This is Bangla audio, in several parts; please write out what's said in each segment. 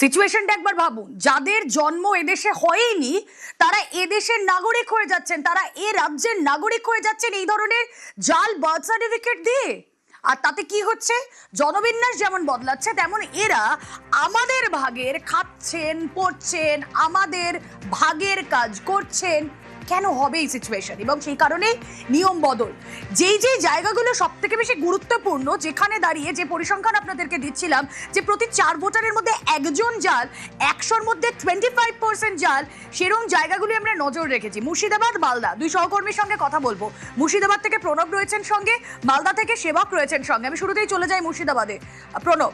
সিচুয়েশনটা একবার ভাবুন, যাদের জন্ম এদেশে হয়নি তারা এদেশের নাগরিক হয়ে যাচ্ছেন, তারা এ রাজ্যের নাগরিক হয়ে যাচ্ছেন এই ধরনের জাল বার্থ সার্টিফিকেট দিয়ে। আর তাতে কি হচ্ছে, জনবিন্যাস যেমন বদলাচ্ছে তেমন এরা আমাদের ভাগের খাচ্ছেন, পড়ছেন, আমাদের ভাগের কাজ করছেন। কেন হবে এই সিচুয়েশন? এবং সেই কারণে নিয়ম বদল। যেই জায়গাগুলো সব থেকে বেশি গুরুত্বপূর্ণ, যেখানে দাঁড়িয়ে যে পরিসংখ্যান আপনাদেরকে দিচ্ছিলাম যে প্রতি 4 ভোটারের মধ্যে একজন জাল, 100-র মধ্যে 25% জাল, সেরকম জায়গাগুলি আমরা নজর রেখেছি। মুর্শিদাবাদ, মালদা, দুই সহকর্মীর সঙ্গে কথা বলবো। মুর্শিদাবাদ থেকে প্রণব রয়েছেন সঙ্গে, মালদা থেকে সেবক রয়েছেন সঙ্গে। আমি শুরুতেই চলে যাই মুর্শিদাবাদে। প্রণব,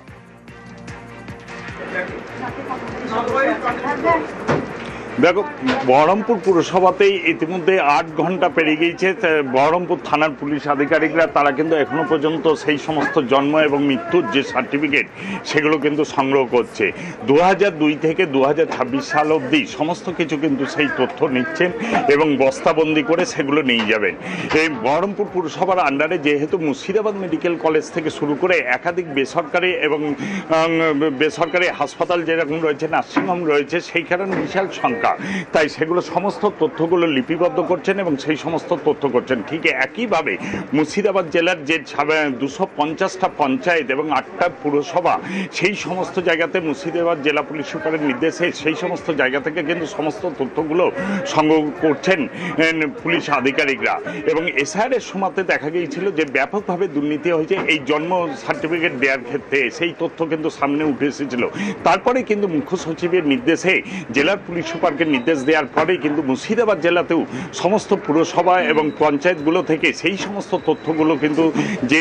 দেখো, বহরমপুর পুরসভাতেই ইতিমধ্যে 8 ঘন্টা পেরিয়ে গিয়েছে। বহরমপুর থানার পুলিশ আধিকারিকরা তারা কিন্তু এখনো পর্যন্ত সেই সমস্ত জন্ম এবং মৃত্যুর যে সার্টিফিকেট সেগুলো কিন্তু সংগ্রহ করছে। 2002 থেকে 2026 সাল অবধি সমস্ত কিছু কিন্তু সেই তথ্য নিচ্ছেন এবং বস্তাবন্দি করে সেগুলো নিয়ে যাবেন। এই বহরমপুর পুরসভার আন্ডারে যেহেতু মুর্শিদাবাদ মেডিকেল কলেজ থেকে শুরু করে একাধিক বেসরকারি এবং বেসরকারি হাসপাতাল যেরকম রয়েছে, নার্সিংহোম রয়েছে, সেই কারণে বিশাল সংখ্যা, তাই সেগুলো সমস্ত তথ্যগুলো লিপিবদ্ধ করছেন এবং সেই সমস্ত তথ্য করছেন। ঠিক একইভাবে মুর্শিদাবাদ জেলার যে 250টা পঞ্চায়েত এবং 8টা পুরসভা, সেই সমস্ত জায়গাতে মুর্শিদাবাদ জেলা পুলিশ সুপারের নির্দেশে সেই সমস্ত জায়গা থেকে কিন্তু সমস্ত তথ্যগুলো সংগ্রহ করছেন পুলিশ আধিকারিকরা। এবং এসআইআরের সময়তে দেখা গিয়েছিল যে ব্যাপকভাবে দুর্নীতি হয়েছে এই জন্ম সার্টিফিকেট দেওয়ার ক্ষেত্রে, সেই তথ্য কিন্তু সামনে উঠে এসেছিল। তারপরে কিন্তু মুখ্য সচিবের নির্দেশে জেলার পুলিশ সুপার নির্দেশ দেওয়ার পরেই কিন্তু মুর্শিদাবাদ জেলাতেও সমস্ত পুরসভা এবং পঞ্চায়েতগুলো থেকে সেই সমস্ত তথ্যগুলো কিন্তু যে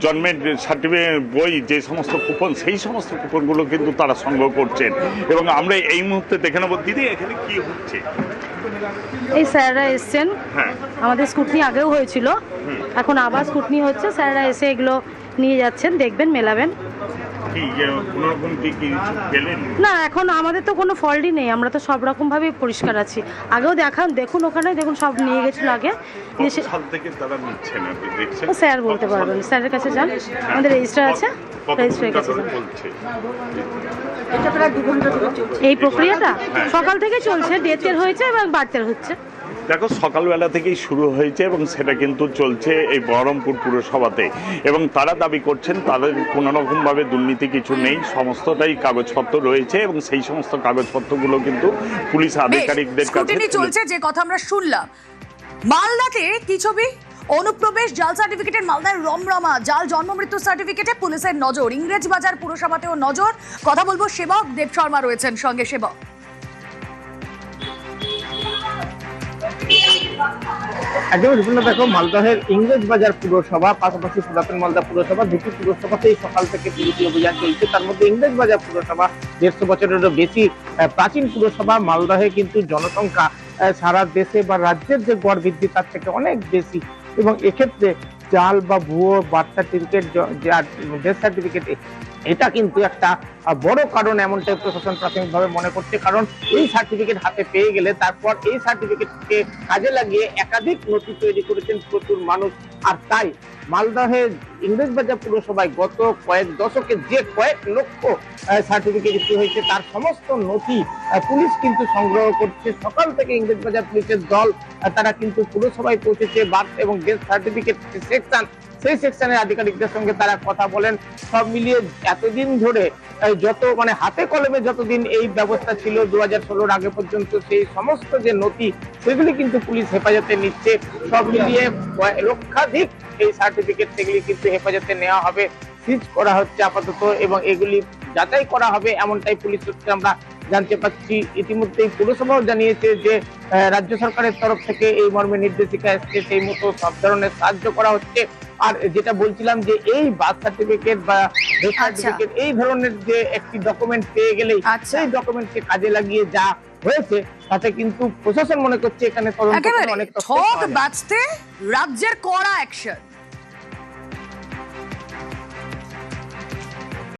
জন্মের সার্টিফিকেট বই, যে সমস্ত কুপন, সেই সমস্ত কুপনগুলো কিন্তু তারা সংগ্রহ করছেন। এবং আমরা এই মুহূর্তে দেখে নেব, দিদি এখানে কি হচ্ছে। এই স্যাররা এসছেন, আমাদের স্কুটনি আগেও হয়েছিল, এখন আবার স্কুটনি হচ্ছে। স্যাররা এসে এগুলো নিয়ে যাচ্ছেন, দেখবেন, মেলাবেন। না, এখন আমাদের তো কোনো ফল্টই নেই, আমরা তো সব রকম ভাবে পরিষ্কার আছি। আগেও দেখুন ওখানে দেখুন, সব নিয়ে গেছিল আগে। স্যার বলতে পারবেন, স্যারের কাছে যান, আমাদের রেজিস্টার আছে, রেজিস্ট্রারের কাছে যান। এই প্রক্রিয়াটা সকাল থেকে চলছে, ডেথের হয়েছে এবং বার্থের হচ্ছে। দেখো, সকালবেলা থেকেই শুরু হয়েছে এবং সেটা কিন্তু চলছে এই বহরমপুর পুরসভাতে। এবং তারা দাবি করছেন তাদের কোনো রকমভাবে দুর্নীতি কিছু নেই, সমস্তটাই কাগজপত্র রয়েছে এবং সেই সমস্ত কাগজপত্রগুলো কিন্তু পুলিশ আধিকারিকদের কাছে চলছে। যে কথা আমরা শুনলাম, মালদাতে কি ছবি? অনুপ্রবেশ জাল সার্টিফিকেটের মালদায় রমরমা, জাল জন্ম মৃত্যু সার্টিফিকেটে পুলিশের নজর। ইংরেজবাজার পুরসভাতেও নজর। কথা বলবো সেবক দেব শর্মা রয়েছেন সঙ্গে। সেবক, একদম বিভিন্ন, দেখো, মালদহের ইংরেজবাজার পুরসভা, পাশাপাশি পুরাতন মালদা পুরসভা, দুটি পুরসভাতেই সকাল থেকে পুলিশি অভিযান চলছে। তার মধ্যে ইংরেজবাজার পুরসভা 150 বছরেরও বেশি প্রাচীন পুরসভা। মালদহে কিন্তু জনসংখ্যা সারা দেশে বা রাজ্যের যে গড় বৃদ্ধি তার থেকে অনেক বেশি, এবং এক্ষেত্রে জাল বা ভুয়ো বার্থ সার্টিফিকেট, ডেথ সার্টিফিকেট, এটা কিন্তু একটা বড় কারণ, এমনটাই প্রশাসন প্রাথমিকভাবে মনে করছে। কারণ এই সার্টিফিকেট হাতে পেয়ে গেলে তারপর এই সার্টিফিকেটকে কাজে লাগিয়ে একাধিক নথি তৈরি করেছেন প্রচুর মানুষ। আর তাই মালদহে ইংরেজবাজার পুরসভায় গত কয়েক দশকে যে কয়েক লক্ষ সার্টিফিকেট ইস্যু হয়েছে তার সমস্ত নথি পুলিশ কিন্তু সংগ্রহ করছে। সকাল থেকে ইংরেজবাজার পুলিশের দল তারা কিন্তু পুরসভায় পৌঁছেছে। বার্থ এবং ডেথ সার্টিফিকেট সেকশন, সেই সেকশনের আধিকারিকদের সঙ্গে তারা কথা বলেন। সব মিলিয়ে এতদিন ধরে যত হাতে কলমে যতদিন এই ব্যবস্থা ছিল 2016-র আগে পর্যন্ত, সেই সমস্ত যে নথি সেগুলি কিন্তু পুলিশ হেফাজতে নিচ্ছে। সব মিলিয়ে লক্ষাধিক এই সার্টিফিকেট, সেগুলি কিন্তু হেফাজতে নেওয়া হবে, সিজ করা হচ্ছে আপাতত, এবং এগুলি যাচাই করা হবে, এমনটাই পুলিশ সূত্রে আমরা জানতে পারছি। ইতিমধ্যেই পুরসভাও জানিয়েছে যে রাজ্য সরকারের তরফ থেকে এই মর্মে নির্দেশিকা এসছে, সেই মতো সব ধরনের সাহায্য করা হচ্ছে। আর যেটা বলছিলাম যে এই বার্থ সার্টিফিকেট বা ডেথ সার্টিফিকেট, এই ধরনের যে একটি ডকুমেন্ট পেয়ে গেলেই সেই ডকুমেন্টকে কাজে লাগিয়ে যা হয়েছে তাতে কিন্তু প্রশাসন মনে করছে এখানে তদন্ত অনেকটা রাজ্যের কড়া অ্যাকশন।